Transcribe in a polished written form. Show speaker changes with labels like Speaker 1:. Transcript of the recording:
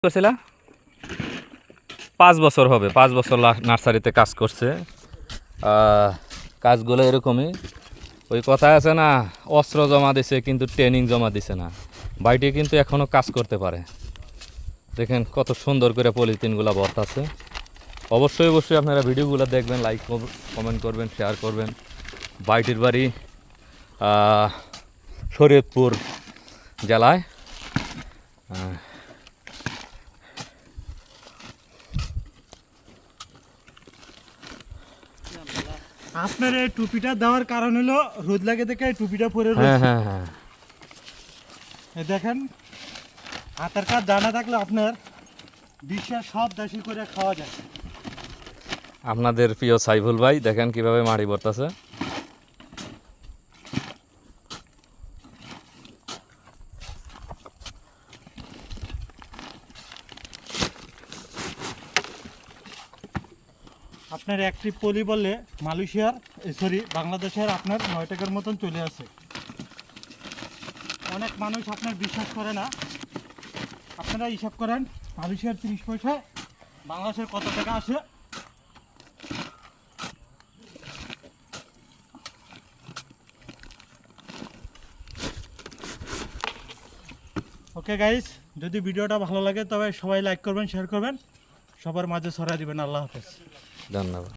Speaker 1: করছিলা 5 বছর হবে, 5 বছর নার্সারিতে কাজ করছে। কাজগুলো এরকমই, ওই কথা আছে না, অস্ত্র জমা দিছে কিন্তু ট্রেনিং জমা দিছে না। ভাইটি কিন্তু এখনও কাজ করতে পারে। দেখেন কত সুন্দর করে পলিথিনগুলো বর্তাছে। অবশ্যই অবশ্যই আপনারা ভিডিওগুলো দেখবেন, লাইক কমেন্ট করবেন, শেয়ার করবেন। ভাইটির বাড়ি শরীয়তপুর জেলায়।
Speaker 2: আপনার এই টুপিটা দেওয়ার কারণ হলো রোদ লাগে দেখে এই টুপিটা পরে
Speaker 1: হ্যাঁ হ্যাঁ হ্যাঁ,
Speaker 2: দেখেন হাতের কাজ জানা থাকলে আপনার বিশ্বের সব দেশি করে খাওয়া যায়।
Speaker 1: আপনাদের প্রিয় সাইফুল ভাই দেখেন কিভাবে মাড়ি ভরতাছে।
Speaker 2: আপনার একটি পলি বললে মালয়েশিয়ার বাংলাদেশের আপনার 9 টাকার মতন চলে আসে। অনেক মানুষ আপনার বিশ্বাস করে না। আপনারা হিসাব করেন মালয়েশিয়ার 30 পয়সা বাংলাদেশের কত টাকা আসে। ওকে গাইস, যদি ভিডিওটা ভালো লাগে তবে সবাই লাইক করবেন, শেয়ার করবেন, সবার মাঝে ছড়াই দিবেন। আল্লাহ হাফেজ।
Speaker 1: ধন্যবাদ।